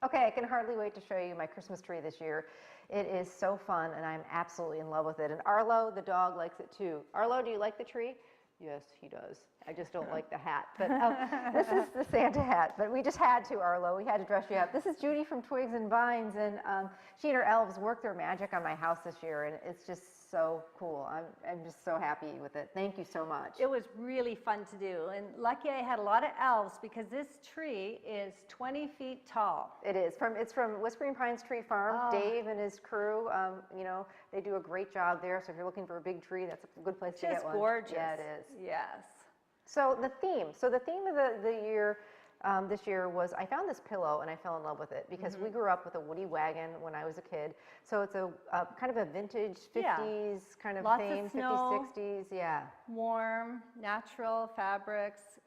Okay, I can hardly wait to show you my Christmas tree this year. It is so fun, and I'm absolutely in love with it. And Arlo, the dog, likes it too. Arlo, do you like the tree? Yes, he does. I just don't like the hat. But this is the Santa hat. But we just had to, Arlo. We had to dress you up. This is Judy from Twigs and Vines, and she and her elves worked their magic on my house this year, and it's just so cool. I'm just so happy with it. Thank you so much. It was really fun to do, and lucky I had a lot of elves because this tree is 20 feet tall. It is. It's from Whispering Pines Tree Farm. Oh. Dave and his crew, you know, they do a great job there. So if you're looking for a big tree, that's a good place to get one. Just gorgeous. Yeah, it is. Yes. So the theme of the year this year was, I found this pillow and I fell in love with it because we grew up with a Woody wagon when I was a kid. So it's a kind of a vintage 50s kind of theme, 50s, 60s, yeah. Warm, natural fabrics.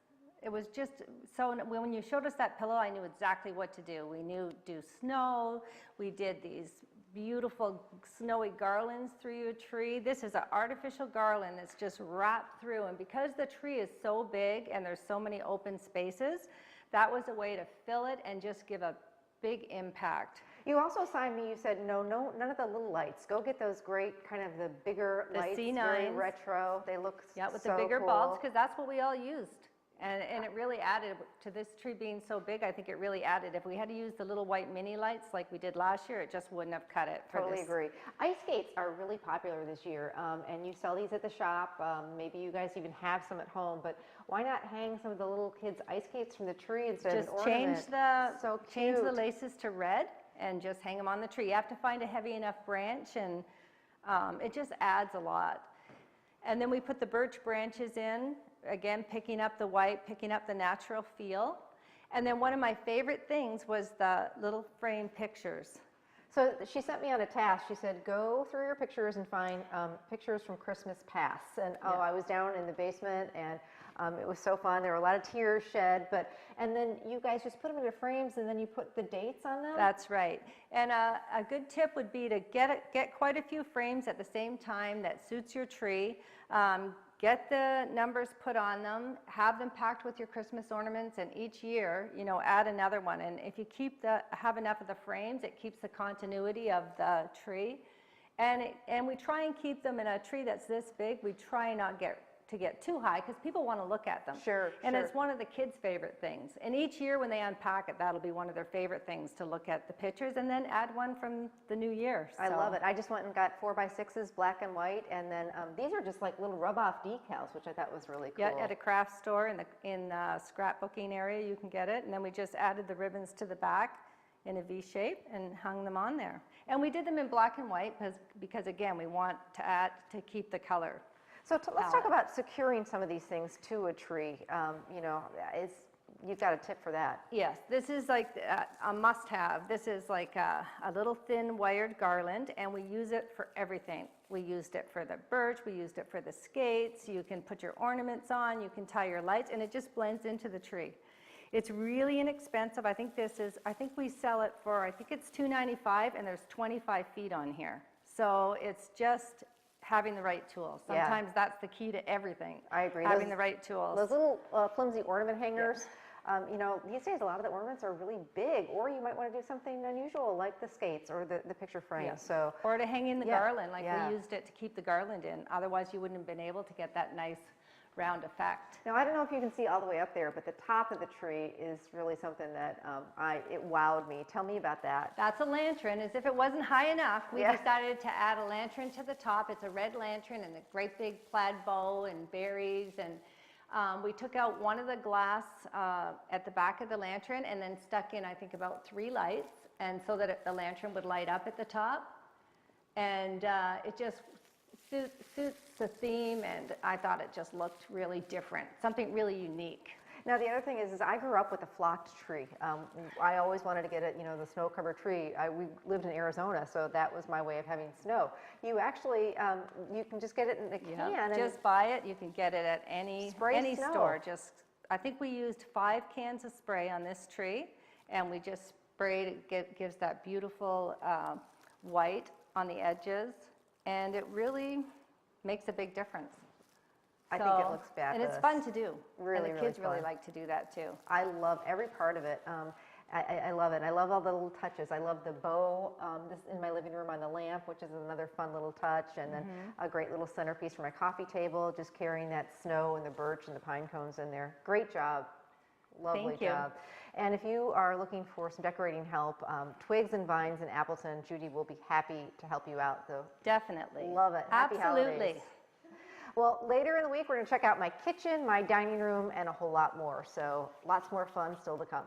It was just, so when you showed us that pillow, I knew exactly what to do. We knew do snow, we did these beautiful snowy garlands through your tree. This is an artificial garland that's just wrapped through, and because the tree is so big and there's so many open spaces, that was a way to fill it and just give a big impact. You also assigned me, you said, no, none of the little lights. Go get those great kind of the bigger lights, C9s. Very retro. They look with so the bigger cool. bulbs, because that's what we all used. And it really added to this tree being so big. I think it really added. If we had to use the little white mini lights like we did last year, it just wouldn't have cut it. Totally agree. Ice skates are really popular this year, and you sell these at the shop. Maybe you guys even have some at home, but why not hang some of the little kids' ice skates from the tree instead of an ornament? Just change the laces to red and just hang them on the tree. You have to find a heavy enough branch, and it just adds a lot. And then we put the birch branches in. Again, picking up the white, picking up the natural feel. And then one of my favorite things was the little frame pictures. So she sent me on a task. She said, go through your pictures and find pictures from Christmas past. And I was down in the basement, and it was so fun. There were a lot of tears shed, and then you guys just put them into frames, and then you put the dates on them? That's right. And a good tip would be to get quite a few frames at the same time that suits your tree. Get the numbers put on them, have them packed with your Christmas ornaments, and each year, you know, add another one. And if you have enough of the frames, it keeps the continuity of the tree. And we try and keep them in a tree that's this big. We try not to get too high because people want to look at them. Sure. And it's one of the kids' favorite things. And each year when they unpack it, that'll be one of their favorite things to look at the pictures, and then add one from the new year. I love it. I just went and got 4x6s, black and white, and then these are just like little rub-off decals, which I thought was really cool. Yeah, at a craft store in the scrapbooking area, you can get it. And then we just added the ribbons to the back in a V shape and hung them on there. And we did them in black and white because again, we want to keep the color. So let's talk about securing some of these things to a tree. You know, you've got a tip for that. Yes, this is like a must-have. This is like a little thin wired garland, and we use it for everything. We used it for the birch, we used it for the skates. You can put your ornaments on, you can tie your lights, and it just blends into the tree. It's really inexpensive. I think we sell it for, I think it's $2.95, and there's 25 feet on here. So it's just having the right tools. Sometimes that's the key to everything. I agree. Having the right tools. Those little flimsy ornament hangers, you know, these days a lot of the ornaments are really big, or you might want to do something unusual like the skates or the picture frame. Yeah. So, or to hang in the garland, like we used it to keep the garland in. Otherwise you wouldn't have been able to get that nice round effect. Now, I don't know if you can see all the way up there, but the top of the tree is really something that it wowed me. Tell me about that. That's a lantern. As if it wasn't high enough, we decided to add a lantern to the top. It's a red lantern and a great big plaid bow and berries. And we took out one of the glass at the back of the lantern and then stuck in, I think, about 3 lights, and so that the lantern would light up at the top. And it just suits the theme, and I thought it just looked really different, something really unique. Now the other thing is I grew up with a flocked tree. I always wanted to get it, you know, the snow-covered tree. We lived in Arizona, so that was my way of having snow. You actually, you can just get it in a can. Yeah, just buy it. You can get it at any store. I think we used 5 cans of spray on this tree, and we just sprayed. It gives that beautiful white on the edges, and it really makes a big difference. I think it looks fabulous. And it's fun to do. Really, and the kids really like to do that too. I love every part of it. I love it. I love all the little touches. I love the bow this in my living room on the lamp, which is another fun little touch. And then a great little centerpiece for my coffee table, just carrying that snow and the birch and the pine cones in there. Great job. Lovely Thank you. job. And if you are looking for some decorating help, Twigs and Vines in Appleton, Judy will be happy to help you out. So Definitely. love it. Happy Absolutely. holidays. Well, later in the week, we're going to check out my kitchen, my dining room, and a whole lot more. So lots more fun still to come.